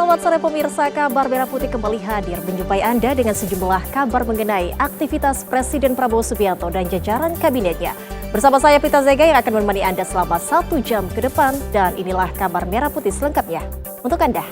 Selamat sore pemirsa, kabar Merah Putih kembali hadir menjumpai Anda dengan sejumlah kabar mengenai aktivitas Presiden Prabowo Subianto dan jajaran kabinetnya. Bersama saya Prita Zega yang akan menemani Anda selama 1 jam ke depan, dan inilah kabar Merah Putih selengkapnya untuk Anda.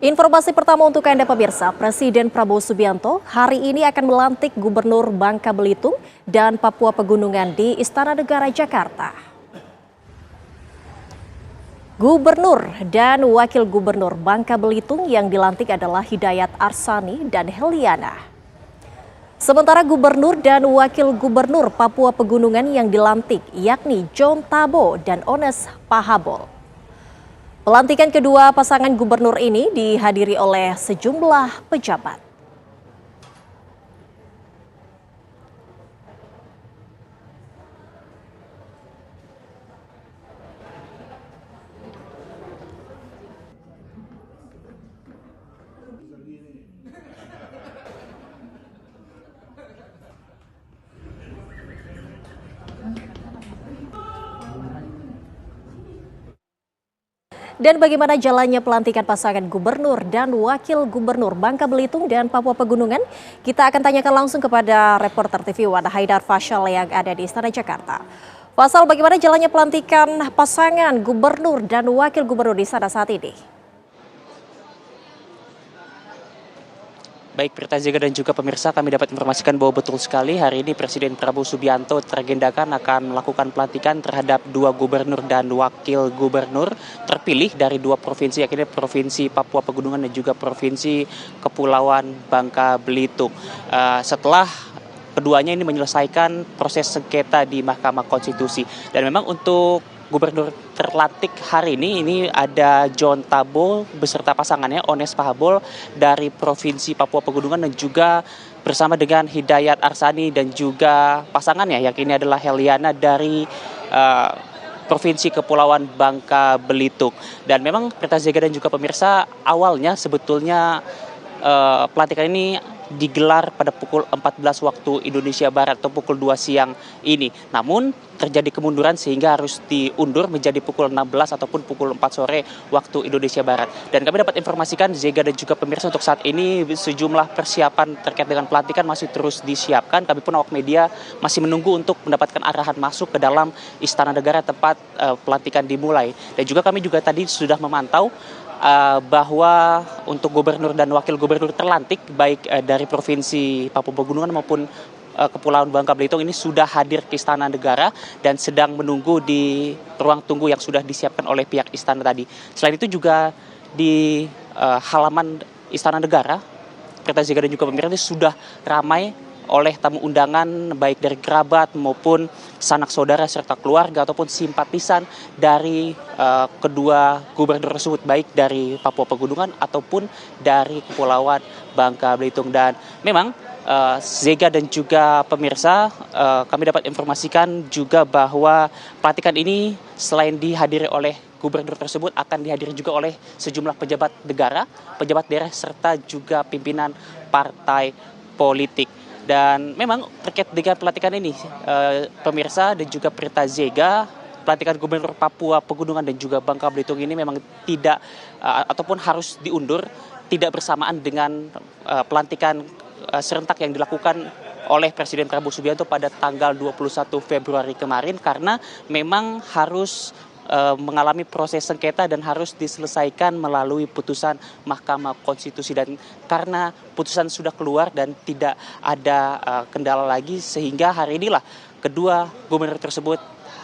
Informasi pertama untuk Anda pemirsa, Presiden Prabowo Subianto hari ini akan melantik Gubernur Bangka Belitung dan Papua Pegunungan di Istana Negara Jakarta. Gubernur dan Wakil Gubernur Bangka Belitung yang dilantik adalah Hidayat Arsani dan Heliana. Sementara Gubernur dan Wakil Gubernur Papua Pegunungan yang dilantik yakni John Tabo dan Ones Pahabol. Pelantikan kedua pasangan gubernur ini dihadiri oleh sejumlah pejabat. Dan bagaimana jalannya pelantikan pasangan gubernur dan wakil gubernur Bangka Belitung dan Papua Pegunungan? Kita akan tanyakan langsung kepada reporter TV One Haidar Fasyal yang ada di Istana Jakarta. Fasyal, bagaimana jalannya pelantikan pasangan gubernur dan wakil gubernur di sana saat ini? Baik Prita Zega dan juga pemirsa, kami dapat informasikan bahwa betul sekali hari ini Presiden Prabowo Subianto teragendakan akan melakukan pelantikan terhadap 2 gubernur dan wakil gubernur terpilih dari 2 provinsi, yakni Provinsi Papua Pegunungan dan juga Provinsi Kepulauan Bangka Belitung. Setelah keduanya ini menyelesaikan proses sengketa di Mahkamah Konstitusi. Dan memang untuk gubernur terlantik hari ini ada John Tabo beserta pasangannya Ones Pahabol dari Provinsi Papua Pegunungan dan juga bersama dengan Hidayat Arsani dan juga pasangannya yang ini adalah Heliana dari Provinsi Kepulauan Bangka Belitung. Dan memang Prita Zega dan juga pemirsa, awalnya sebetulnya pelantikan ini digelar pada pukul 14 waktu Indonesia Barat atau pukul 2 siang ini. Namun terjadi kemunduran sehingga harus diundur menjadi pukul 16 ataupun pukul 4 sore waktu Indonesia Barat. Dan kami dapat informasikan Zega dan juga pemirsa, untuk saat ini sejumlah persiapan terkait dengan pelantikan masih terus disiapkan. Kami pun awak media masih menunggu untuk mendapatkan arahan masuk ke dalam Istana Negara tempat pelantikan dimulai. Dan juga kami juga tadi sudah memantau bahwa untuk gubernur dan wakil gubernur terlantik baik dari Provinsi Papua Pegunungan maupun Kepulauan Bangka Belitung ini sudah hadir ke Istana Negara dan sedang menunggu di ruang tunggu yang sudah disiapkan oleh pihak istana tadi. Selain itu juga di halaman Istana Negara, Prita Zega dan juga pemirsa, sudah ramai oleh tamu undangan baik dari kerabat maupun sanak saudara serta keluarga ataupun simpatisan dari kedua gubernur tersebut, baik dari Papua Pegunungan ataupun dari Kepulauan Bangka Belitung. Dan memang Zega dan juga pemirsa, kami dapat informasikan juga bahwa pelantikan ini selain dihadiri oleh gubernur tersebut akan dihadiri juga oleh sejumlah pejabat negara, pejabat daerah serta juga pimpinan partai politik. Dan memang terkait dengan pelantikan ini, pemirsa dan juga Prita Zega, pelantikan gubernur Papua Pegunungan dan juga Bangka Belitung ini memang tidak ataupun harus diundur, tidak bersamaan dengan pelantikan serentak yang dilakukan oleh Presiden Prabowo Subianto pada tanggal 21 Februari kemarin, karena memang harus mengalami proses sengketa dan harus diselesaikan melalui putusan Mahkamah Konstitusi. Dan karena putusan sudah keluar dan tidak ada kendala lagi, sehingga hari inilah kedua gubernur tersebut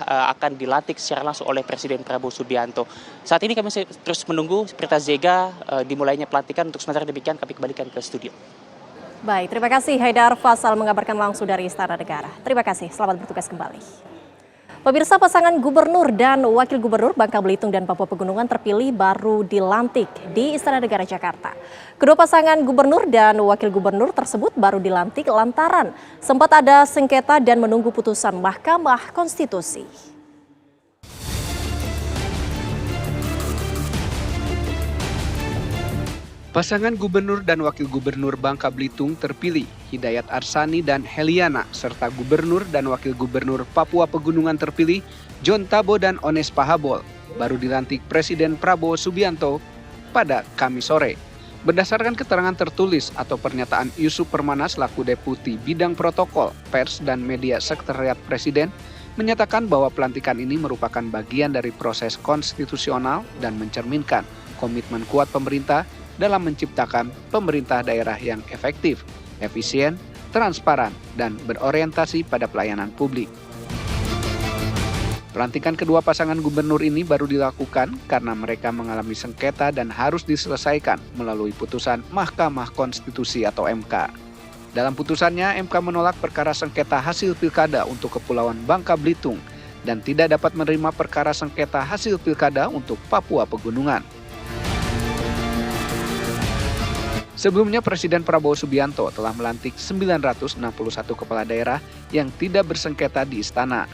akan dilantik secara langsung oleh Presiden Prabowo Subianto. Saat ini kami terus menunggu Prita Zega dimulainya pelantikan. Untuk sementara demikian, kami kembalikan ke studio. Baik, terima kasih Haidar Fasyal mengabarkan langsung dari Istana Negara. Terima kasih, selamat bertugas kembali. Pemirsa, pasangan gubernur dan wakil gubernur Bangka Belitung dan Papua Pegunungan terpilih baru dilantik di Istana Negara Jakarta. Kedua pasangan gubernur dan wakil gubernur tersebut baru dilantik lantaran sempat ada sengketa dan menunggu putusan Mahkamah Konstitusi. Pasangan gubernur dan wakil gubernur Bangka Belitung terpilih, Hidayat Arsani dan Heliana, serta gubernur dan wakil gubernur Papua Pegunungan terpilih, John Tabo dan Ones Pahabol, baru dilantik Presiden Prabowo Subianto pada Kamis sore. Berdasarkan keterangan tertulis atau pernyataan Yusuf Permana selaku Deputi Bidang Protokol, Pers dan Media Sekretariat Presiden, menyatakan bahwa pelantikan ini merupakan bagian dari proses konstitusional dan mencerminkan komitmen kuat pemerintah dalam menciptakan pemerintah daerah yang efektif, efisien, transparan, dan berorientasi pada pelayanan publik. Pelantikan kedua pasangan gubernur ini baru dilakukan karena mereka mengalami sengketa dan harus diselesaikan melalui putusan Mahkamah Konstitusi atau MK. Dalam putusannya, MK menolak perkara sengketa hasil pilkada untuk Kepulauan Bangka Belitung dan tidak dapat menerima perkara sengketa hasil pilkada untuk Papua Pegunungan. Sebelumnya, Presiden Prabowo Subianto telah melantik 961 kepala daerah yang tidak bersengketa di istana.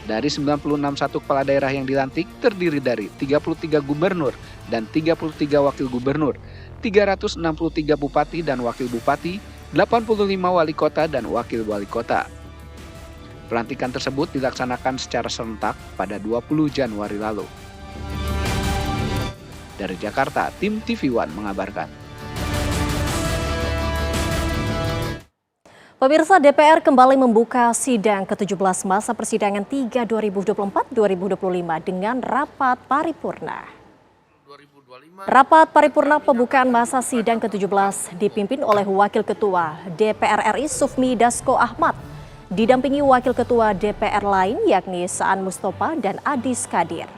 Dari 96 kepala daerah yang dilantik terdiri dari 33 gubernur dan 33 wakil gubernur, 363 bupati dan wakil bupati, 85 wali kota dan wakil wali kota. Pelantikan tersebut dilaksanakan secara serentak pada 20 Januari lalu. Dari Jakarta, tim TV One mengabarkan. Pemirsa, DPR kembali membuka sidang ke-17 masa persidangan 3 2024-2025 dengan rapat paripurna. Rapat paripurna pembukaan masa sidang ke-17 dipimpin oleh Wakil Ketua DPR RI Sufmi Dasko Ahmad, didampingi Wakil Ketua DPR lain yakni Saan Mustafa dan Adis Kadir.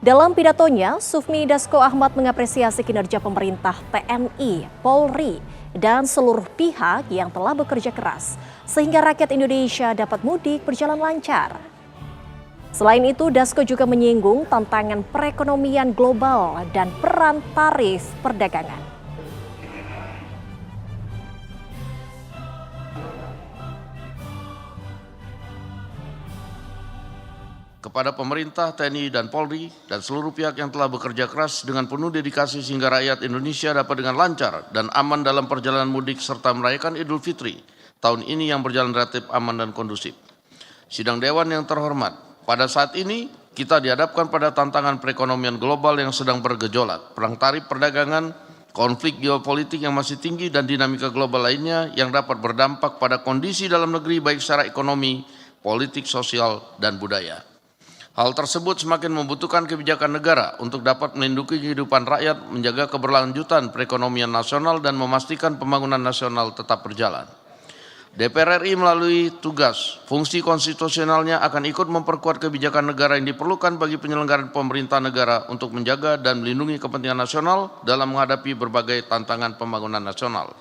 Dalam pidatonya, Sufmi Dasko Ahmad mengapresiasi kinerja pemerintah, TNI, Polri, dan seluruh pihak yang telah bekerja keras sehingga rakyat Indonesia dapat mudik berjalan lancar. Selain itu, Dasko juga menyinggung tantangan perekonomian global dan peran tarif perdagangan. Kepada pemerintah, TNI, dan Polri, dan seluruh pihak yang telah bekerja keras dengan penuh dedikasi sehingga rakyat Indonesia dapat dengan lancar dan aman dalam perjalanan mudik serta merayakan Idul Fitri tahun ini yang berjalan relatif aman dan kondusif. Sidang Dewan yang terhormat, pada saat ini kita dihadapkan pada tantangan perekonomian global yang sedang bergejolak, perang tarif perdagangan, konflik geopolitik yang masih tinggi, dan dinamika global lainnya yang dapat berdampak pada kondisi dalam negeri baik secara ekonomi, politik, sosial, dan budaya. Hal tersebut semakin membutuhkan kebijakan negara untuk dapat melindungi kehidupan rakyat, menjaga keberlanjutan perekonomian nasional, dan memastikan pembangunan nasional tetap berjalan. DPR RI melalui tugas, fungsi konstitusionalnya akan ikut memperkuat kebijakan negara yang diperlukan bagi penyelenggaraan pemerintah negara untuk menjaga dan melindungi kepentingan nasional dalam menghadapi berbagai tantangan pembangunan nasional.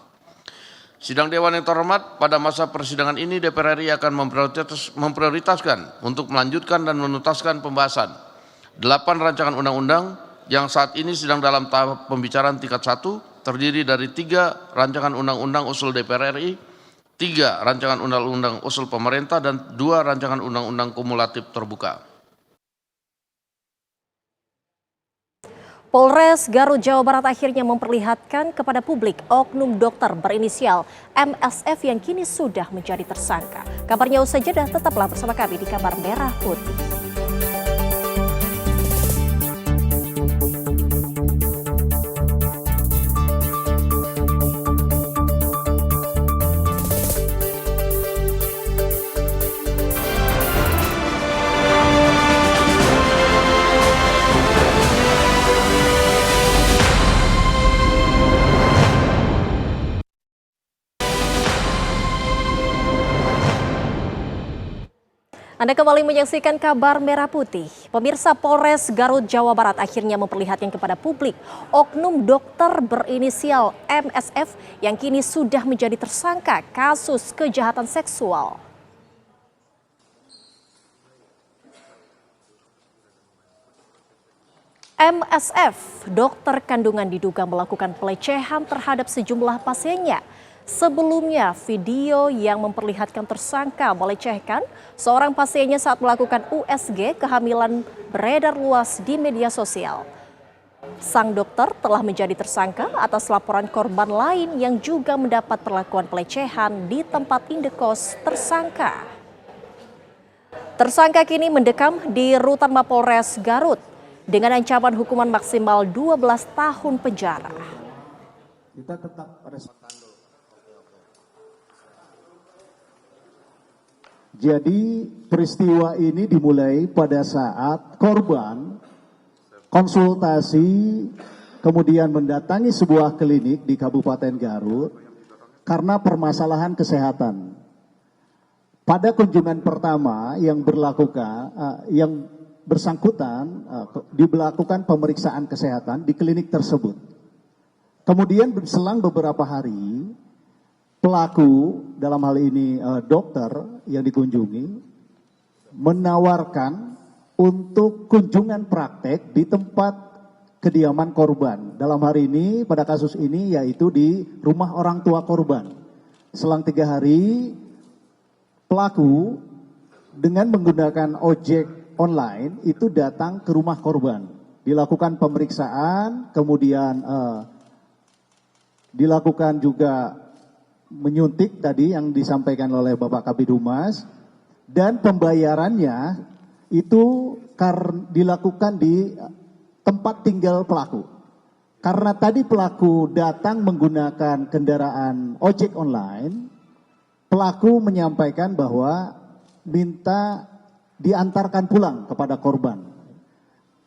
Sidang Dewan yang terhormat, pada masa persidangan ini DPR RI akan memprioritaskan untuk melanjutkan dan menuntaskan pembahasan 8 rancangan undang-undang yang saat ini sedang dalam tahap pembicaraan tingkat 1, terdiri dari 3 rancangan undang-undang usul DPR RI, 3 rancangan undang-undang usul pemerintah, dan 2 rancangan undang-undang kumulatif terbuka. Polres Garut, Jawa Barat akhirnya memperlihatkan kepada publik oknum dokter berinisial MSF yang kini sudah menjadi tersangka. Kabarnya usai jeda, tetaplah bersama kami di Kabar Merah Putih. Anda kembali menyaksikan Kabar Merah Putih. Pemirsa, Polres Garut, Jawa Barat akhirnya memperlihatkan kepada publik oknum dokter berinisial MSF yang kini sudah menjadi tersangka kasus kejahatan seksual. MSF, dokter kandungan, diduga melakukan pelecehan terhadap sejumlah pasiennya. Sebelumnya, video yang memperlihatkan tersangka melecehkan seorang pasiennya saat melakukan USG kehamilan beredar luas di media sosial. Sang dokter telah menjadi tersangka atas laporan korban lain yang juga mendapat perlakuan pelecehan di tempat indekos tersangka. Tersangka kini mendekam di rutan Mapolres Garut dengan ancaman hukuman maksimal 12 tahun penjara. Kita tetap pada Jadi peristiwa ini dimulai pada saat korban konsultasi kemudian mendatangi sebuah klinik di Kabupaten Garut karena permasalahan kesehatan. Pada kunjungan pertama yang bersangkutan dilakukan pemeriksaan kesehatan di klinik tersebut. Kemudian selang beberapa hari, pelaku dalam hal ini dokter yang dikunjungi menawarkan untuk kunjungan praktek di tempat kediaman korban. Dalam hari ini, pada kasus ini yaitu di rumah orang tua korban. Selang 3 hari, pelaku dengan menggunakan ojek online itu datang ke rumah korban. Dilakukan pemeriksaan, kemudian dilakukan juga menyuntik tadi yang disampaikan oleh Bapak Kabid Humas, dan pembayarannya itu dilakukan di tempat tinggal pelaku. Karena tadi pelaku datang menggunakan kendaraan ojek online, pelaku menyampaikan bahwa minta diantarkan pulang kepada korban.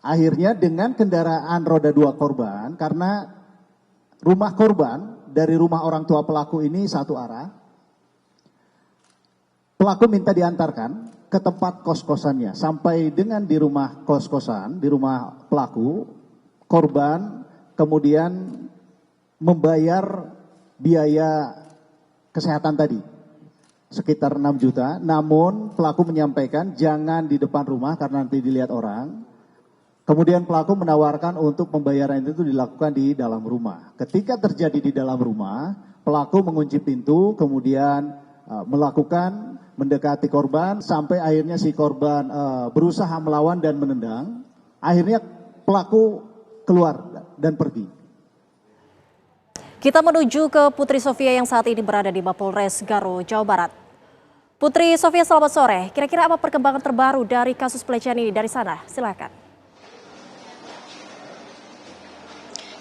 Akhirnya dengan kendaraan roda 2 korban, karena rumah korban dari rumah orang tua pelaku ini satu arah, pelaku minta diantarkan ke tempat kos-kosannya. Sampai dengan di rumah kos-kosan, di rumah pelaku, korban kemudian membayar biaya kesehatan tadi sekitar 6 juta. Namun pelaku menyampaikan jangan di depan rumah karena nanti dilihat orang. Kemudian pelaku menawarkan untuk pembayaran itu dilakukan di dalam rumah. Ketika terjadi di dalam rumah, pelaku mengunci pintu, kemudian mendekati korban, sampai akhirnya si korban berusaha melawan dan menendang. Akhirnya pelaku keluar dan pergi. Kita menuju ke Putri Sofia yang saat ini berada di Mapolres Garut, Jawa Barat. Putri Sofia, selamat sore. Kira-kira apa perkembangan terbaru dari kasus pelecehan ini dari sana? Silakan.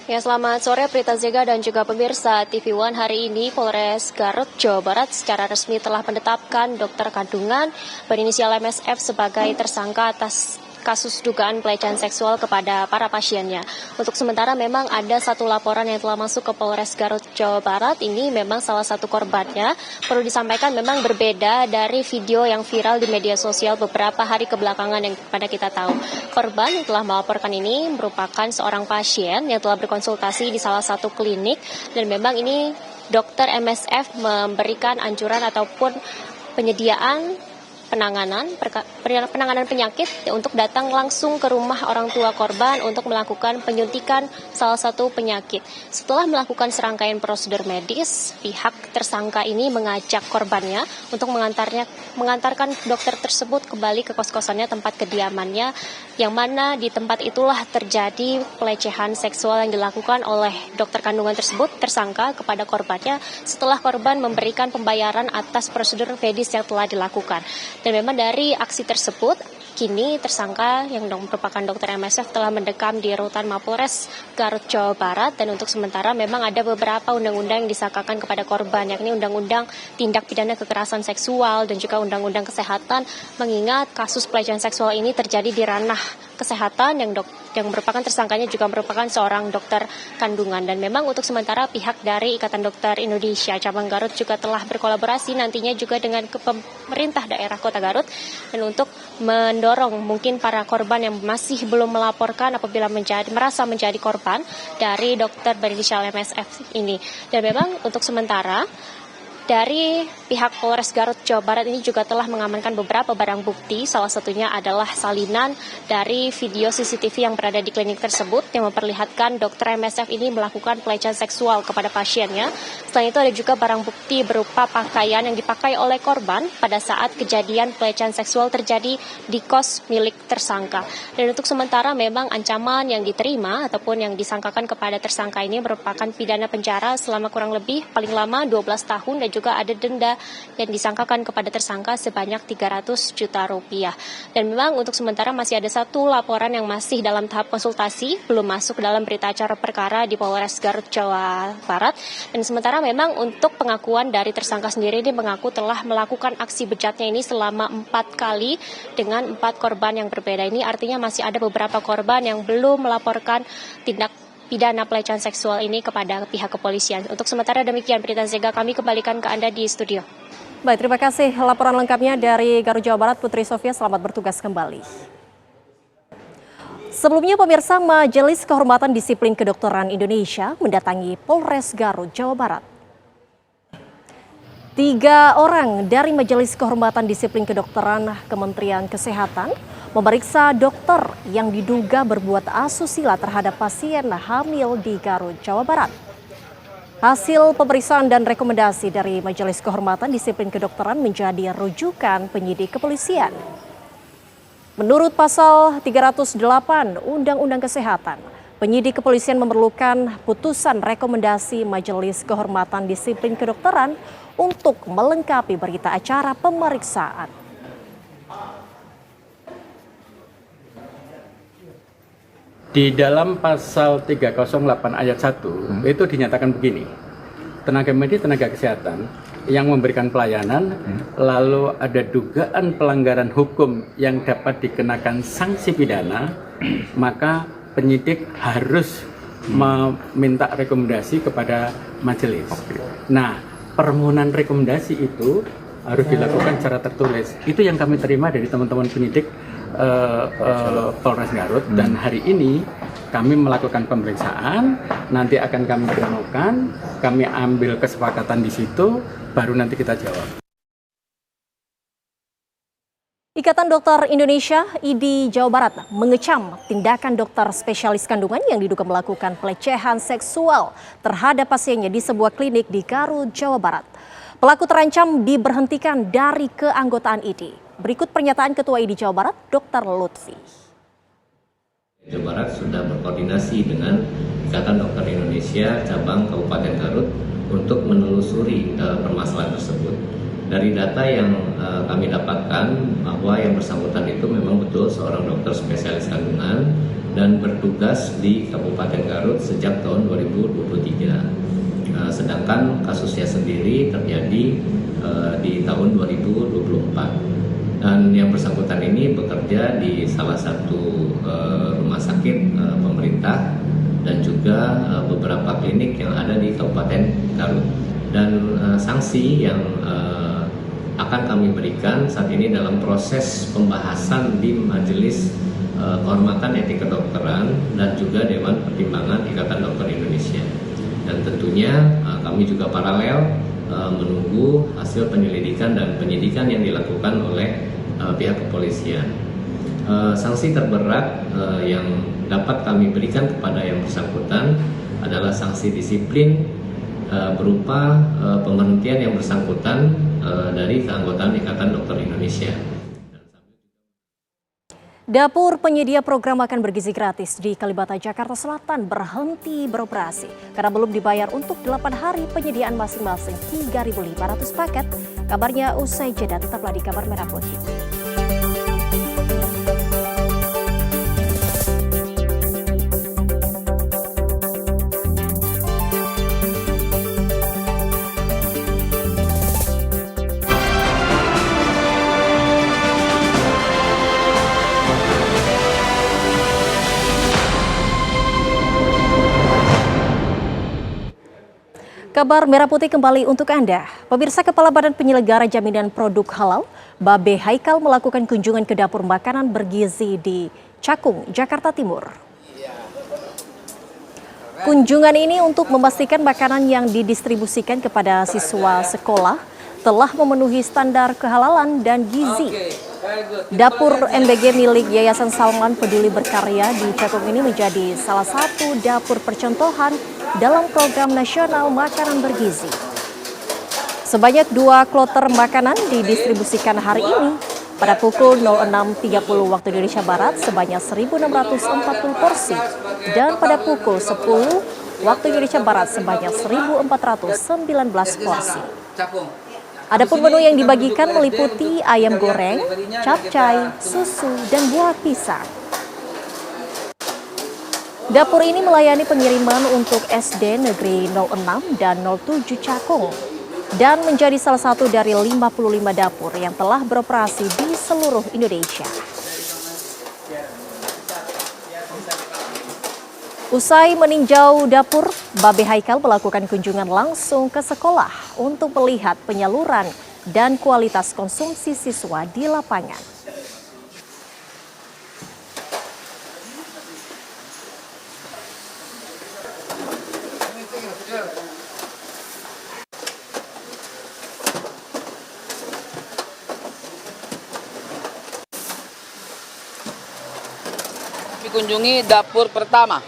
Ya, selamat sore Prita Zega dan juga pemirsa TV One. Hari ini Polres Garut, Jawa Barat secara resmi telah menetapkan dokter kandungan berinisial MSF sebagai tersangka atas kasus dugaan pelecehan seksual kepada para pasiennya. Untuk sementara memang ada satu laporan yang telah masuk ke Polres Garut, Jawa Barat. Ini memang salah satu korbannya. Perlu disampaikan memang berbeda dari video yang viral di media sosial beberapa hari kebelakangan yang pada kita tahu. Korban yang telah melaporkan ini merupakan seorang pasien yang telah berkonsultasi di salah satu klinik, dan memang ini dokter MSF memberikan anjuran ataupun penyediaan penanganan penyakit untuk datang langsung ke rumah orang tua korban untuk melakukan penyuntikan salah satu penyakit. Setelah melakukan serangkaian prosedur medis, pihak tersangka ini mengajak korbannya untuk mengantarkan dokter tersebut kembali ke kos-kosannya, tempat kediamannya, yang mana di tempat itulah terjadi pelecehan seksual yang dilakukan oleh dokter kandungan tersebut, tersangka, kepada korbannya setelah korban memberikan pembayaran atas prosedur medis yang telah dilakukan. Dan memang dari aksi tersebut, kini tersangka yang merupakan dokter MSF telah mendekam di rutan Mapolres Garut, Jawa Barat. Dan untuk sementara memang ada beberapa undang-undang yang disangkakan kepada korban, yakni Undang-Undang Tindak Pidana Kekerasan Seksual dan juga Undang-Undang Kesehatan, mengingat kasus pelecehan seksual ini terjadi di ranah kesehatan yang merupakan tersangkanya juga merupakan seorang dokter kandungan. Dan memang untuk sementara pihak dari Ikatan Dokter Indonesia Cabang Garut juga telah berkolaborasi nantinya juga dengan pemerintah daerah Kota Garut, dan untuk mendorong mungkin para korban yang masih belum melaporkan apabila merasa menjadi korban dari dokter berinisial MSF ini. Dan memang untuk sementara Dari pihak Polres Garut, Jawa Barat ini juga telah mengamankan beberapa barang bukti, salah satunya adalah salinan dari video CCTV yang berada di klinik tersebut yang memperlihatkan dokter MSF ini melakukan pelecehan seksual kepada pasiennya. Selain itu ada juga barang bukti berupa pakaian yang dipakai oleh korban pada saat kejadian pelecehan seksual terjadi di kos milik tersangka. Dan untuk sementara memang ancaman yang diterima ataupun yang disangkakan kepada tersangka ini merupakan pidana penjara selama kurang lebih paling lama 12 tahun dan juga ada denda yang disangkakan kepada tersangka sebanyak 300 juta rupiah. Dan memang untuk sementara masih ada satu laporan yang masih dalam tahap konsultasi, belum masuk dalam berita acara perkara di Polres Garut, Jawa Barat. Dan sementara memang untuk pengakuan dari tersangka sendiri, dia mengaku telah melakukan aksi bejatnya ini selama 4 kali dengan 4 korban yang berbeda. Ini artinya masih ada beberapa korban yang belum melaporkan tindak pidana pelecehan seksual ini kepada pihak kepolisian. Untuk sementara demikian berita Zega, kami kembalikan ke Anda di studio. Baik, terima kasih laporan lengkapnya dari Garut, Jawa Barat. Putri Sofia, selamat bertugas kembali. Sebelumnya pemirsa, Majelis Kehormatan Disiplin Kedokteran Indonesia mendatangi Polres Garut, Jawa Barat. 3 orang dari Majelis Kehormatan Disiplin Kedokteran Kementerian Kesehatan memeriksa dokter yang diduga berbuat asusila terhadap pasien hamil di Garut, Jawa Barat. Hasil pemeriksaan dan rekomendasi dari Majelis Kehormatan Disiplin Kedokteran menjadi rujukan penyidik kepolisian. Menurut pasal 308 Undang-Undang Kesehatan, penyidik kepolisian memerlukan putusan rekomendasi Majelis Kehormatan Disiplin Kedokteran untuk melengkapi berita acara pemeriksaan. Di dalam pasal 308 ayat 1 itu dinyatakan begini. Tenaga medis, tenaga kesehatan yang memberikan pelayanan lalu ada dugaan pelanggaran hukum yang dapat dikenakan sanksi pidana, maka penyidik harus meminta rekomendasi kepada majelis. Nah, permohonan rekomendasi itu harus dilakukan secara tertulis. Itu yang kami terima dari teman-teman penyidik Polres Garut, dan hari ini kami melakukan pemeriksaan, nanti akan kami temukan, kami ambil kesepakatan di situ, baru nanti kita jawab. Ikatan Dokter Indonesia (IDI) Jawa Barat mengecam tindakan dokter spesialis kandungan yang diduga melakukan pelecehan seksual terhadap pasiennya di sebuah klinik di Garut, Jawa Barat. Pelaku terancam diberhentikan dari keanggotaan IDI. Berikut pernyataan Ketua IDI Jawa Barat, Dr. Lutfi. Jawa Barat sudah berkoordinasi dengan Ikatan Dokter Indonesia cabang Kabupaten Garut untuk menelusuri permasalahan tersebut. Dari data yang kami dapatkan bahwa yang bersangkutan itu memang betul seorang dokter spesialis kandungan dan bertugas di Kabupaten Garut sejak tahun 2023. Sedangkan kasusnya sendiri terjadi di tahun 2024. Dan yang bersangkutan ini bekerja di salah satu rumah sakit pemerintah dan juga beberapa klinik yang ada di Kabupaten Garut. Dan sanksi yang akan kami berikan saat ini dalam proses pembahasan di Majelis Kehormatan Etik Kedokteran dan juga Dewan Pertimbangan Ikatan Dokter Indonesia. Dan tentunya kami juga paralel menunggu hasil penyelidikan dan penyidikan yang dilakukan oleh pihak kepolisian. Sanksi terberat yang dapat kami berikan kepada yang bersangkutan adalah sanksi disiplin berupa pemberhentian yang bersangkutan dari keanggotaan Ikatan Dokter Indonesia. Dapur penyedia program makan bergizi gratis di Kalibata, Jakarta Selatan berhenti beroperasi karena belum dibayar untuk 8 hari penyediaan masing-masing 3.500 paket. Kabarnya usai jeda, tetaplah di Kabar Merah Putih. Kabar Merah Putih kembali untuk Anda. Pemirsa, Kepala Badan Penyelenggara Jaminan Produk Halal, Babe Haikal melakukan kunjungan ke dapur makanan bergizi di Cakung, Jakarta Timur. Kunjungan ini untuk memastikan makanan yang didistribusikan kepada siswa sekolah telah memenuhi standar kehalalan dan gizi. Dapur MBG milik Yayasan Salman Peduli Berkarya di Cakung ini menjadi salah satu dapur percontohan dalam program nasional makanan bergizi. Sebanyak 2 kloter makanan didistribusikan hari ini. Pada pukul 06.30 waktu Indonesia Barat sebanyak 1.640 porsi dan pada pukul 10 waktu Indonesia Barat sebanyak 1.419 porsi. Adapun menu yang dibagikan meliputi ayam goreng, capcay, susu, dan buah pisang. Dapur ini melayani pengiriman untuk SD Negeri 06 dan 07 Cakung dan menjadi salah satu dari 55 dapur yang telah beroperasi di seluruh Indonesia. Usai meninjau dapur, Babe Haikal melakukan kunjungan langsung ke sekolah untuk melihat penyaluran dan kualitas konsumsi siswa di lapangan. Kunjungi dapur pertama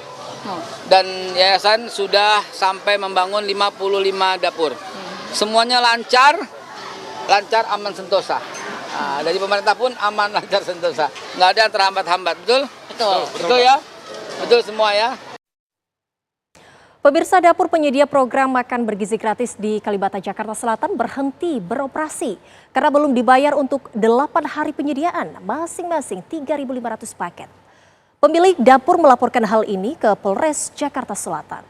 dan yayasan sudah sampai membangun 55 dapur. Semuanya lancar, aman sentosa. Dari pemerintah pun aman, lancar, sentosa. Nggak ada yang terhambat-hambat, betul? Betul ya? Betul semua ya? Pemirsa, dapur penyedia program makan bergizi gratis di Kalibata, Jakarta Selatan berhenti beroperasi karena belum dibayar untuk 8 hari penyediaan, masing-masing 3.500 paket. Pemilik dapur melaporkan hal ini ke Polres Jakarta Selatan.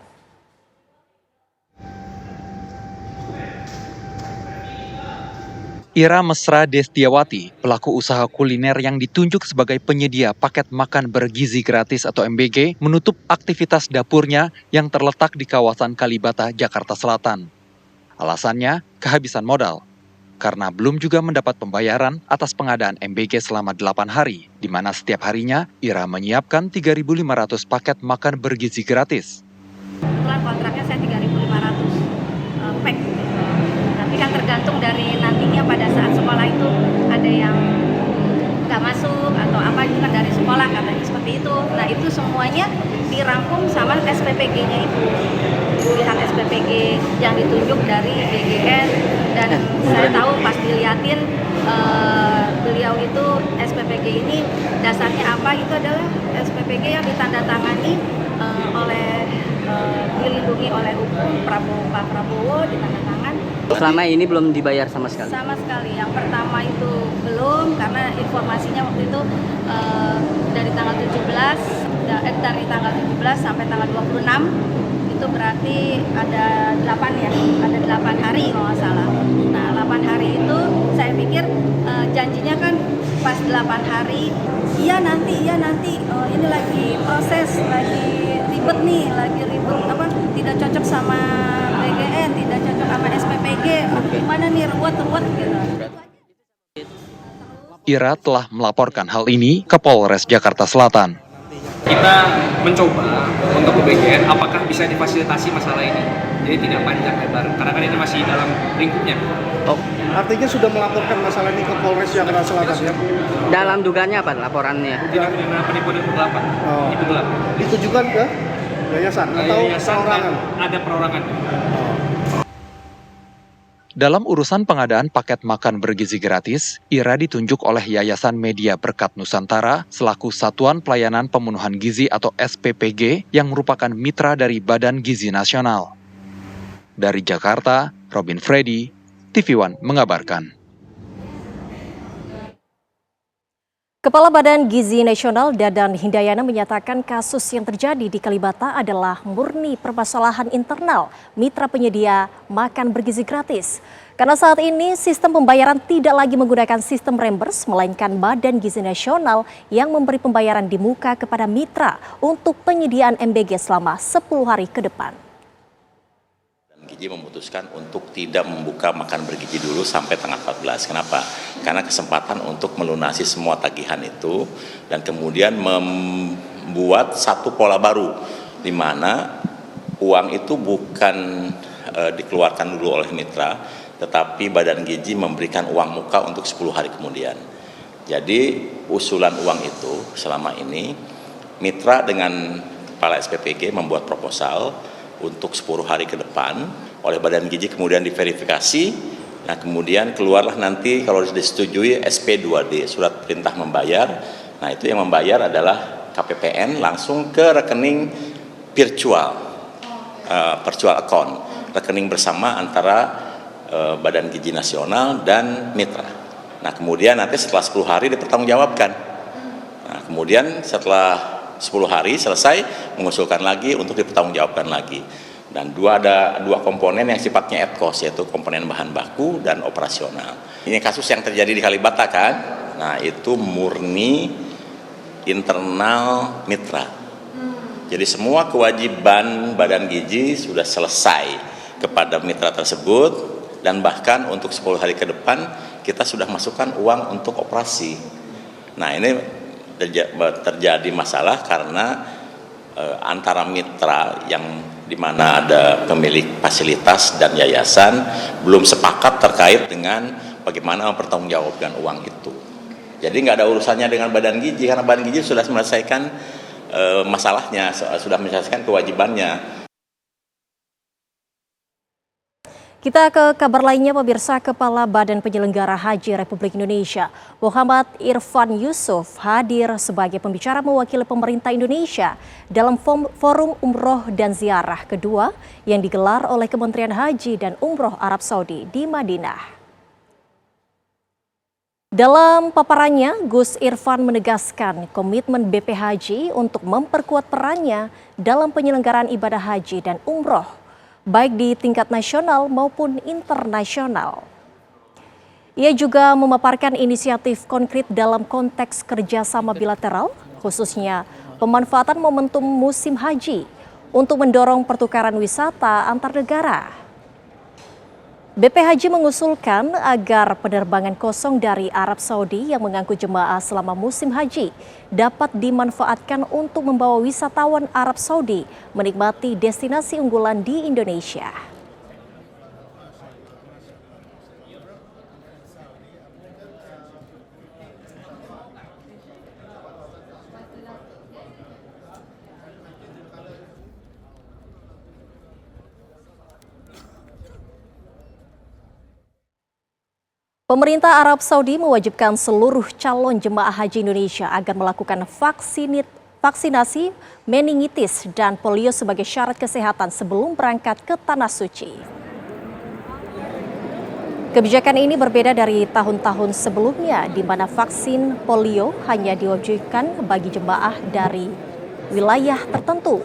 Ira Mesra Destiawati, pelaku usaha kuliner yang ditunjuk sebagai penyedia paket makan bergizi gratis atau MBG, menutup aktivitas dapurnya yang terletak di kawasan Kalibata, Jakarta Selatan. Alasannya kehabisan modal, karena belum juga mendapat pembayaran atas pengadaan MBG selama 8 hari, di mana setiap harinya Ira menyiapkan 3.500 paket makan bergizi gratis. Kebetulan kontraknya saya 3.500 pack. Tapi kan tergantung dari nantinya pada saat sekolah itu ada yang nggak masuk atau apa, itu kan dari sekolah katanya seperti itu. Nah itu semuanya dirangkum sama SPPG-nya itu. Pihak SPPG yang ditunjuk dari DGN, dan saya tahu pas diliatin beliau itu SPPG ini dasarnya apa, itu adalah SPPG yang ditandatangani oleh dilindungi oleh hukum Pak Prabowo, ditandatangan. Selama ini belum dibayar sama sekali? Sama sekali. Yang pertama itu belum, karena informasinya waktu itu dari tanggal 17 sampai tanggal 26 itu berarti ada 8 ya, ada 8 hari kalau nggak salah. Nah 8 hari itu saya pikir janjinya kan pas 8 hari, iya nanti ini lagi proses, lagi ribet apa, tidak cocok sama BGN, tidak cocok sama SPPG, gimana nih ruwet gitu. Ira telah melaporkan hal ini ke Polres Jakarta Selatan. Kita mencoba untuk ke BGN apakah bisa difasilitasi masalah ini, jadi tidak panjang lebar, karena kan ini masih dalam lingkupnya. Artinya sudah melaporkan masalah ini ke Polres Jakarta Selatan ya? Dalam dugaannya apa laporannya? Tindak pidana penipuan gelap. Ditujukan ke yayasan atau perorangan? Ada perorangan. Dalam urusan pengadaan paket makan bergizi gratis, Ira ditunjuk oleh Yayasan Media Berkat Nusantara selaku Satuan Pelayanan Pemenuhan Gizi atau SPPG yang merupakan mitra dari Badan Gizi Nasional. Dari Jakarta, Robin Freddy, TV One mengabarkan. Kepala Badan Gizi Nasional Dadan Hindayana menyatakan kasus yang terjadi di Kalibata adalah murni permasalahan internal mitra penyedia makan bergizi gratis. Karena saat ini sistem pembayaran tidak lagi menggunakan sistem reimburse, melainkan Badan Gizi Nasional yang memberi pembayaran di muka kepada mitra untuk penyediaan MBG selama 10 hari ke depan. Gizi memutuskan untuk tidak membuka makan bergizi dulu sampai tanggal 14. Kenapa? Karena kesempatan untuk melunasi semua tagihan itu dan kemudian membuat satu pola baru di mana uang itu bukan dikeluarkan dulu oleh mitra, tetapi Badan Gizi memberikan uang muka untuk 10 hari kemudian. Jadi usulan uang itu selama ini mitra dengan kepala SPPG membuat proposal untuk 10 hari ke depan, oleh Badan Gizi kemudian diverifikasi, nah kemudian keluarlah nanti kalau disetujui SP2D, surat perintah membayar. Nah itu yang membayar adalah KPPN langsung ke rekening virtual account, rekening bersama antara Badan Gizi Nasional dan mitra. Nah kemudian nanti setelah 10 hari dipertanggungjawabkan. Nah kemudian setelah 10 hari selesai mengusulkan lagi untuk dipertanggungjawabkan lagi. Dan ada dua komponen yang sifatnya at cost, yaitu komponen bahan baku dan operasional. Ini kasus yang terjadi di Kalibata kan? Nah itu murni internal mitra. Jadi semua kewajiban Badan Gizi sudah selesai kepada mitra tersebut, dan bahkan untuk 10 hari ke depan kita sudah masukkan uang untuk operasi. Nah ini terjadi masalah karena antara mitra yang di mana ada pemilik fasilitas dan yayasan belum sepakat terkait dengan bagaimana mempertanggungjawabkan uang itu. Jadi nggak ada urusannya dengan Badan Gizi, karena Badan Gizi sudah menyelesaikan masalahnya, sudah menyelesaikan kewajibannya. Kita ke kabar lainnya, pemirsa. Kepala Badan Penyelenggara Haji Republik Indonesia, Muhammad Irfan Yusuf, hadir sebagai pembicara mewakili pemerintah Indonesia dalam Forum Umroh dan Ziarah kedua yang digelar oleh Kementerian Haji dan Umroh Arab Saudi di Madinah. Dalam paparannya, Gus Irfan menegaskan komitmen BP Haji untuk memperkuat perannya dalam penyelenggaraan ibadah haji dan umroh, baik di tingkat nasional maupun internasional. Ia juga memaparkan inisiatif konkret dalam konteks kerjasama bilateral, khususnya pemanfaatan momentum musim haji untuk mendorong pertukaran wisata antar negara. BP Haji mengusulkan agar penerbangan kosong dari Arab Saudi yang mengangkut jemaah selama musim haji dapat dimanfaatkan untuk membawa wisatawan Arab Saudi menikmati destinasi unggulan di Indonesia. Pemerintah Arab Saudi mewajibkan seluruh calon jemaah haji Indonesia agar melakukan vaksinasi meningitis dan polio sebagai syarat kesehatan sebelum berangkat ke Tanah Suci. Kebijakan ini berbeda dari tahun-tahun sebelumnya, di mana vaksin polio hanya diwajibkan bagi jemaah dari wilayah tertentu.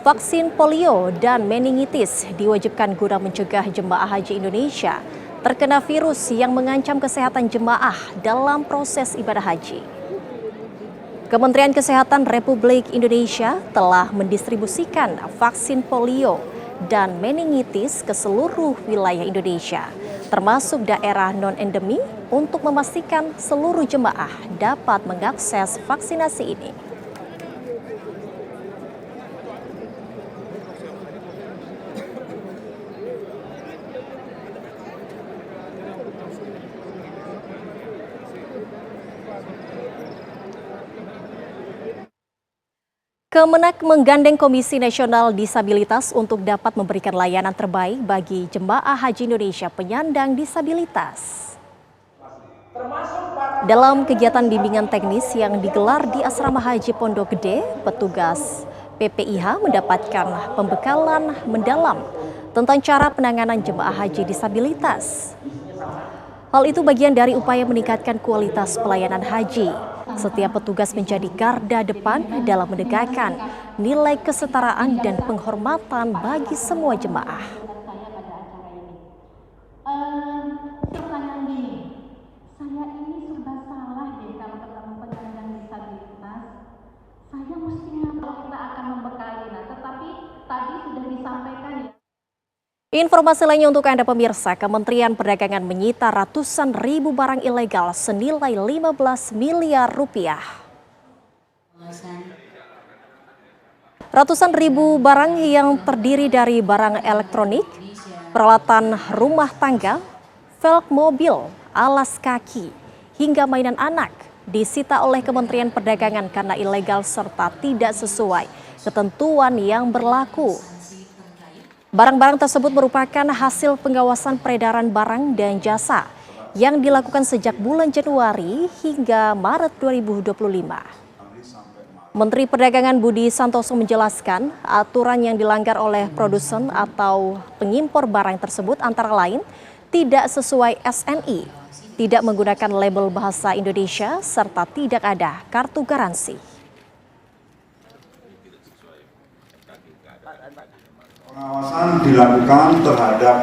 Vaksin polio dan meningitis diwajibkan guna mencegah jemaah haji Indonesia terkena virus yang mengancam kesehatan jemaah dalam proses ibadah haji. Kementerian Kesehatan Republik Indonesia telah mendistribusikan vaksin polio dan meningitis ke seluruh wilayah Indonesia, termasuk daerah non-endemi, untuk memastikan seluruh jemaah dapat mengakses vaksinasi ini. Kemenak menggandeng Komisi Nasional Disabilitas untuk dapat memberikan layanan terbaik bagi jemaah haji Indonesia penyandang disabilitas. Dalam kegiatan bimbingan teknis yang digelar di Asrama Haji Pondok Gede, petugas PPIH mendapatkan pembekalan mendalam tentang cara penanganan jemaah haji disabilitas. Hal itu bagian dari upaya meningkatkan kualitas pelayanan haji. Setiap petugas menjadi garda depan dalam menegakkan nilai kesetaraan dan penghormatan bagi semua jemaah. Pertanyaan gini, saya ini serba salah deh kalau ketemu penyandang disabilitas. Saya mestinya kita akan membekali, tetapi tadi sudah disampaikan ya. Informasi lainnya untuk Anda pemirsa, Kementerian Perdagangan menyita ratusan ribu barang ilegal senilai 15 miliar rupiah. Ratusan ribu barang yang terdiri dari barang elektronik, peralatan rumah tangga, velg mobil, alas kaki, hingga mainan anak disita oleh Kementerian Perdagangan karena ilegal serta tidak sesuai ketentuan yang berlaku. Barang-barang tersebut merupakan hasil pengawasan peredaran barang dan jasa yang dilakukan sejak bulan Januari hingga Maret 2025. Menteri Perdagangan Budi Santoso menjelaskan aturan yang dilanggar oleh produsen atau pengimpor barang tersebut antara lain tidak sesuai SNI, tidak menggunakan label bahasa Indonesia, serta tidak ada kartu garansi. Pengawasan dilakukan terhadap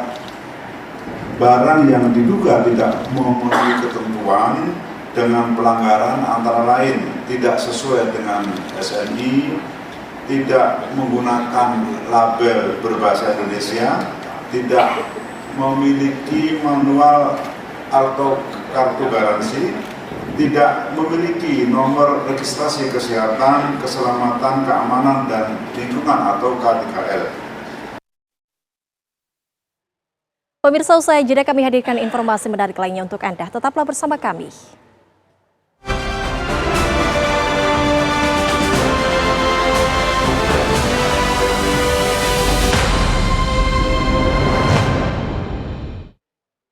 barang yang diduga tidak memenuhi ketentuan dengan pelanggaran antara lain tidak sesuai dengan SNI, tidak menggunakan label berbahasa Indonesia, tidak memiliki manual atau kartu garansi, tidak memiliki nomor registrasi kesehatan, keselamatan, keamanan, dan lingkungan atau K3L. Pemirsa, usai jeda kami hadirkan informasi menarik lainnya untuk Anda. Tetaplah bersama kami.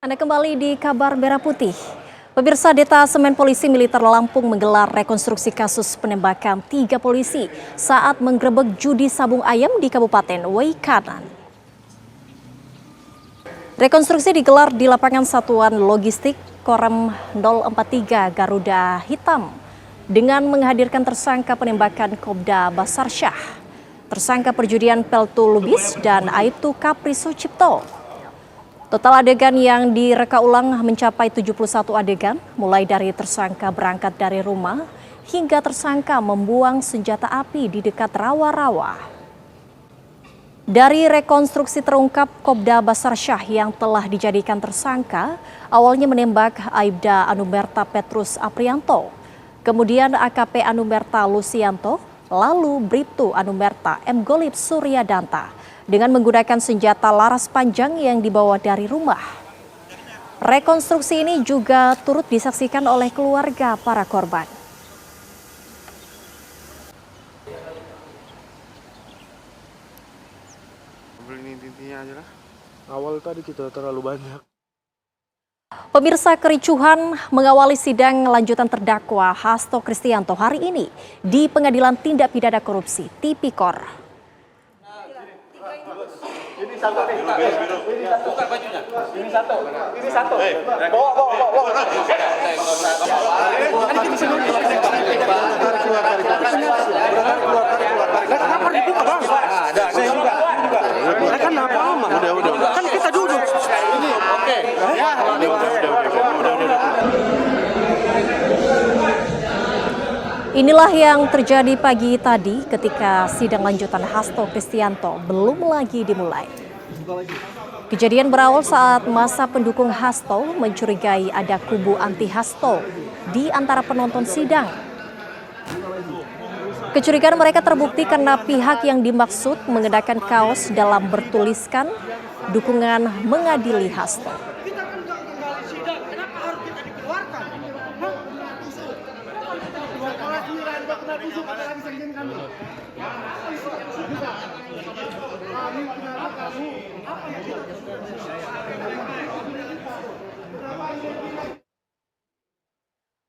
Anda kembali di Kabar Merah Putih. Pemirsa, Detasemen Polisi Militer Lampung menggelar rekonstruksi kasus penembakan 3 polisi saat menggerebek judi sabung ayam di Kabupaten Waikanan. Rekonstruksi digelar di lapangan Satuan Logistik Korem 043 Garuda Hitam dengan menghadirkan tersangka penembakan Kobda Basarsyah, tersangka perjudian Peltu Lubis, dan Aibtu Kapri Sucipto. Total adegan yang direka ulang mencapai 71 adegan, mulai dari tersangka berangkat dari rumah hingga tersangka membuang senjata api di dekat rawa-rawa. Dari rekonstruksi terungkap Kobda Basarsyah yang telah dijadikan tersangka awalnya menembak Aibda Anumerta Petrus Aprianto, kemudian AKP Anumerta Lucianto, lalu Bribtu Anumerta M. Golib Suryadanta dengan menggunakan senjata laras panjang yang dibawa dari rumah. Rekonstruksi ini juga turut disaksikan oleh keluarga para korban. Awal tadi kita terlalu banyak. Pemirsa, kericuhan mengawali sidang lanjutan terdakwa Hasto Kristianto hari ini di Pengadilan Tindak Pidana Korupsi Tipikor. Ini satu nih. Buka bajunya. Ini satu. Ini satu. Bawa. Kenapa dibuka, Bang? Ada, saya juga. Kan apa aman? Udah. Kan kita duduk. Ini oke. Ya, udah. Inilah yang terjadi pagi tadi ketika sidang lanjutan Hasto Kristianto belum lagi dimulai. Kejadian berawal saat masa pendukung Hasto mencurigai ada kubu anti Hasto di antara penonton sidang. Kecurigaan mereka terbukti karena pihak yang dimaksud mengenakan kaos dalam bertuliskan dukungan mengadili Hasto.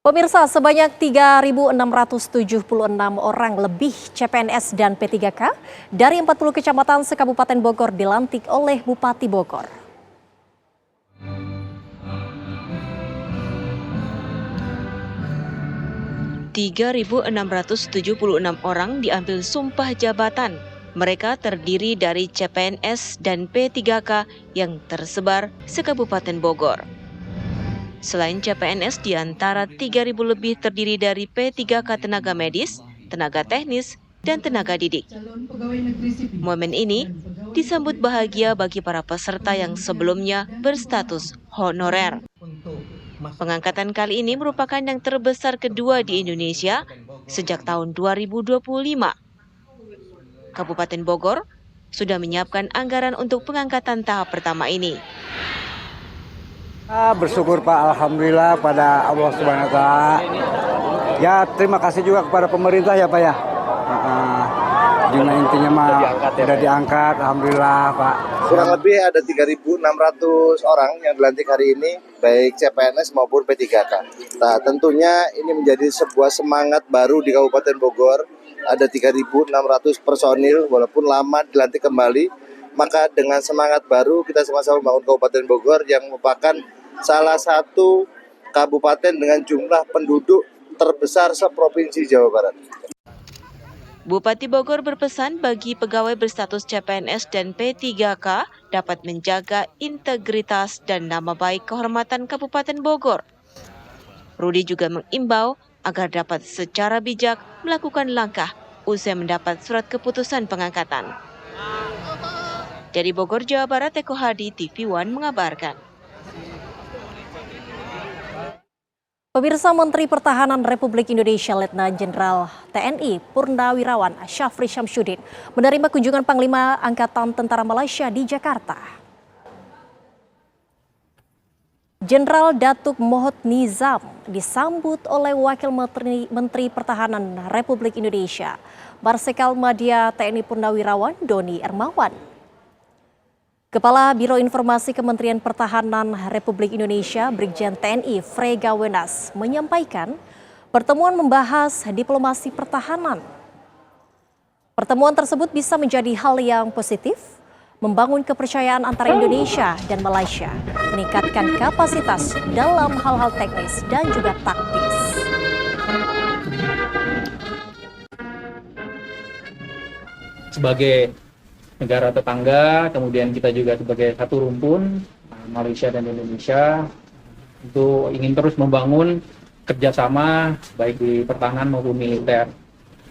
Pemirsa, sebanyak 3.676 orang lebih CPNS dan P3K dari 40 kecamatan se-Kabupaten Bogor dilantik oleh Bupati Bogor. (3.676) orang diambil sumpah jabatan. Mereka terdiri dari CPNS dan P3K yang tersebar se-Kabupaten Bogor. Selain CPNS, di antara 3.000 lebih terdiri dari P3K tenaga medis, tenaga teknis, dan tenaga didik. Momen ini disambut bahagia bagi para peserta yang sebelumnya berstatus honorer. Pengangkatan kali ini merupakan yang terbesar kedua di Indonesia sejak tahun 2025. Kabupaten Bogor sudah menyiapkan anggaran untuk pengangkatan tahap pertama ini. Bersyukur Pak, alhamdulillah pada Allah Subhanahu wa taala. Ya, terima kasih juga kepada pemerintah ya Pak ya. Jumlah intinya mah sudah diangkat, alhamdulillah Pak. Kurang lebih ada 3.600 orang yang dilantik hari ini, baik CPNS maupun P3K. Nah, tentunya ini menjadi sebuah semangat baru di Kabupaten Bogor. Ada 3.600 personil, walaupun lama dilantik kembali, maka dengan semangat baru kita sama-sama membangun Kabupaten Bogor yang merupakan salah satu kabupaten dengan jumlah penduduk terbesar seprovinsi Jawa Barat. Bupati Bogor berpesan bagi pegawai berstatus CPNS dan P3K dapat menjaga integritas dan nama baik kehormatan Kabupaten Bogor. Rudi juga mengimbau agar dapat secara bijak melakukan langkah usai mendapat surat keputusan pengangkatan. Dari Bogor, Jawa Barat, Eko Hadi, TV One mengabarkan. Pemirsa, Menteri Pertahanan Republik Indonesia Letnan Jenderal TNI Purnawirawan Syafri Syamsuddin menerima kunjungan Panglima Angkatan Tentara Malaysia di Jakarta. Jenderal Datuk Mohd Nizam disambut oleh Wakil Menteri Pertahanan Republik Indonesia, Marsikal Madya TNI Purnawirawan Doni Ermawan. Kepala Biro Informasi Kementerian Pertahanan Republik Indonesia, Brigjen TNI Frega Wenas, menyampaikan pertemuan membahas diplomasi pertahanan. Pertemuan tersebut bisa menjadi hal yang positif, membangun kepercayaan antara Indonesia dan Malaysia, meningkatkan kapasitas dalam hal-hal teknis dan juga taktis. Sebagai negara tetangga, kemudian kita juga sebagai satu rumpun, Malaysia dan Indonesia, itu ingin terus membangun kerjasama baik di pertahanan maupun militer.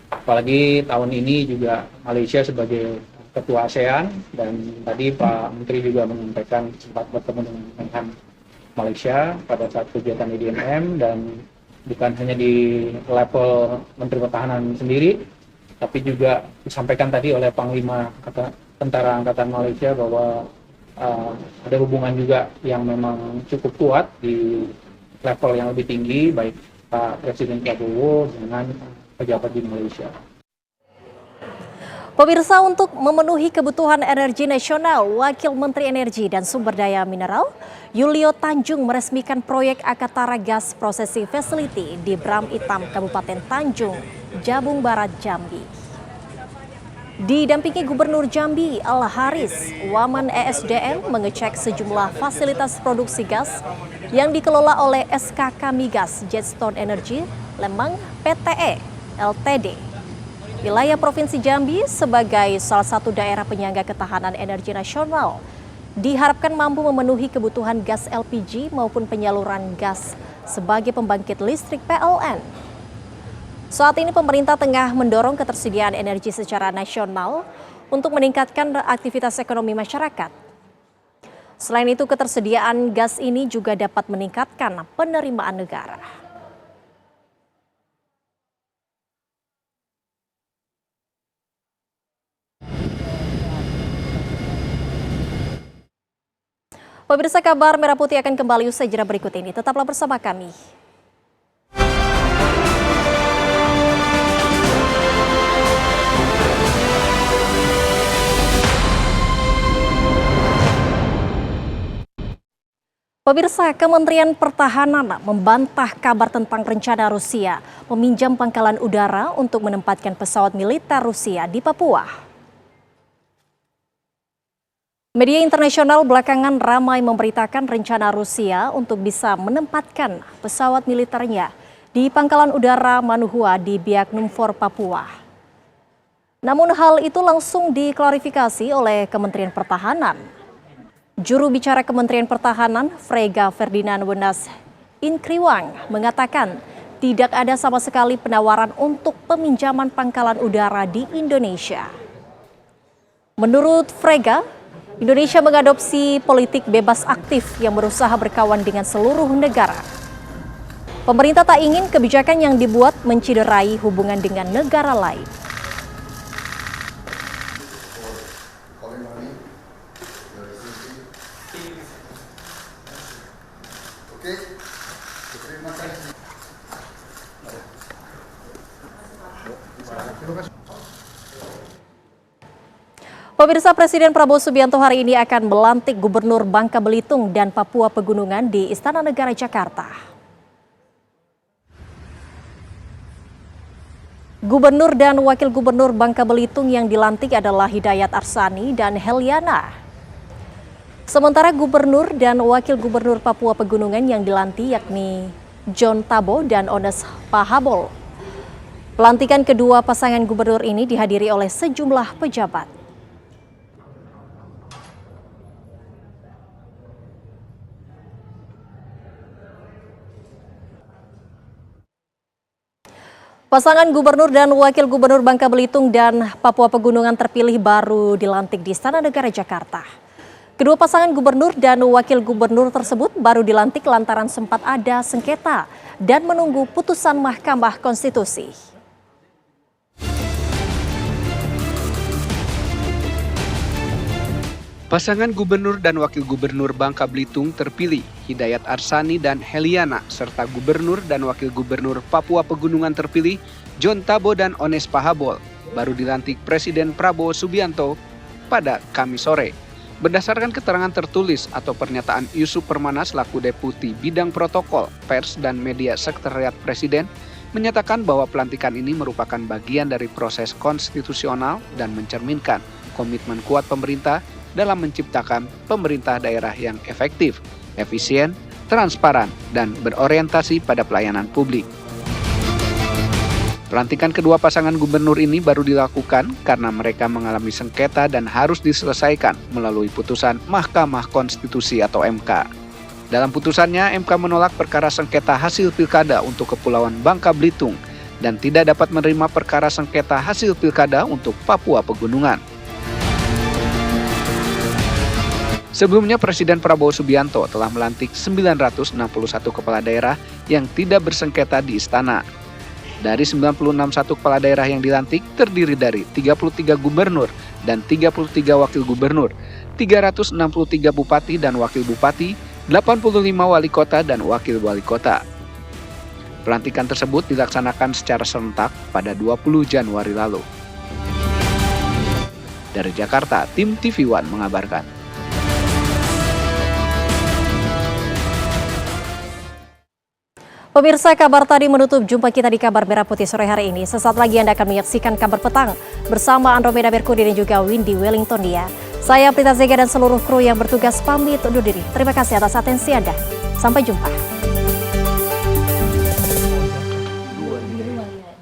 Apalagi tahun ini juga Malaysia sebagai Ketua ASEAN, dan tadi Pak Menteri juga menyampaikan sempat bertemu dengan Menhan Malaysia pada saat kegiatan IDMM, dan bukan hanya di level Menteri Pertahanan sendiri, tapi juga disampaikan tadi oleh Panglima Tentara Angkatan Malaysia bahwa ada hubungan juga yang memang cukup kuat di level yang lebih tinggi, baik Pak Presiden Prabowo dengan pejabat di Malaysia. Pemirsa, untuk memenuhi kebutuhan energi nasional, Wakil Menteri Energi dan Sumber Daya Mineral Yulio Tanjung meresmikan proyek Akatara Gas Processing Facility di Bram Itam, Kabupaten Tanjung, Jabung Barat, Jambi. Didampingi Gubernur Jambi Al Haris, Wamen ESDM mengecek sejumlah fasilitas produksi gas yang dikelola oleh SKK Migas Jetstone Energy Lemang PTE Ltd. Wilayah Provinsi Jambi sebagai salah satu daerah penyangga ketahanan energi nasional diharapkan mampu memenuhi kebutuhan gas LPG maupun penyaluran gas sebagai pembangkit listrik PLN. Saat ini pemerintah tengah mendorong ketersediaan energi secara nasional untuk meningkatkan aktivitas ekonomi masyarakat. Selain itu, ketersediaan gas ini juga dapat meningkatkan penerimaan negara. Pemirsa, kabar Merah Putih akan kembali usai jeda berikut ini. Tetaplah bersama kami. Pemirsa, Kementerian Pertahanan membantah kabar tentang rencana Rusia meminjam pangkalan udara untuk menempatkan pesawat militer Rusia di Papua. Media internasional belakangan ramai memberitakan rencana Rusia untuk bisa menempatkan pesawat militernya di Pangkalan Udara Manuhua di Biak Numfor, Papua. Namun hal itu langsung diklarifikasi oleh Kementerian Pertahanan. Juru bicara Kementerian Pertahanan, Frega Ferdinand Wenas Inkriwang, mengatakan tidak ada sama sekali penawaran untuk peminjaman pangkalan udara di Indonesia. Menurut Frega, Indonesia mengadopsi politik bebas aktif yang berusaha berkawan dengan seluruh negara. Pemerintah tak ingin kebijakan yang dibuat menciderai hubungan dengan negara lain. Pemirsa, Presiden Prabowo Subianto hari ini akan melantik Gubernur Bangka Belitung dan Papua Pegunungan di Istana Negara Jakarta. Gubernur dan Wakil Gubernur Bangka Belitung yang dilantik adalah Hidayat Arsani dan Heliana. Sementara Gubernur dan Wakil Gubernur Papua Pegunungan yang dilantik yakni John Tabo dan Ones Pahabol. Pelantikan kedua pasangan gubernur ini dihadiri oleh sejumlah pejabat. Pasangan gubernur dan wakil gubernur Bangka Belitung dan Papua Pegunungan terpilih baru dilantik di Istana Negara Jakarta. Kedua pasangan gubernur dan wakil gubernur tersebut baru dilantik lantaran sempat ada sengketa dan menunggu putusan Mahkamah Konstitusi. Pasangan gubernur dan wakil gubernur Bangka Belitung terpilih, Hidayat Arsani dan Heliana, serta gubernur dan wakil gubernur Papua Pegunungan terpilih, John Tabo dan Ones Pahabol, baru dilantik Presiden Prabowo Subianto pada Kamis sore. Berdasarkan keterangan tertulis atau pernyataan Yusuf Permana selaku Deputi Bidang Protokol, Pers dan Media Sekretariat Presiden, menyatakan bahwa pelantikan ini merupakan bagian dari proses konstitusional dan mencerminkan komitmen kuat pemerintah dalam menciptakan pemerintah daerah yang efektif, efisien, transparan, dan berorientasi pada pelayanan publik. Pelantikan kedua pasangan gubernur ini baru dilakukan karena mereka mengalami sengketa dan harus diselesaikan melalui putusan Mahkamah Konstitusi atau MK. Dalam putusannya, MK menolak perkara sengketa hasil pilkada untuk Kepulauan Bangka Belitung dan tidak dapat menerima perkara sengketa hasil pilkada untuk Papua Pegunungan. Sebelumnya, Presiden Prabowo Subianto telah melantik 961 kepala daerah yang tidak bersengketa di istana. Dari 96 kepala daerah yang dilantik terdiri dari 33 gubernur dan 33 wakil gubernur, 363 bupati dan wakil bupati, 85 wali kota dan wakil wali kota. Pelantikan tersebut dilaksanakan secara serentak pada 20 Januari lalu. Dari Jakarta, tim TV One mengabarkan. Pemirsa, kabar tadi menutup jumpa kita di Kabar Merah Putih sore hari ini. Sesaat lagi Anda akan menyaksikan kabar petang bersama Andromeda Merkudi dan juga Windy Wellington dia. Saya Prita Zega dan seluruh kru yang bertugas pamit undur diri. Terima kasih atas atensi Anda. Sampai jumpa.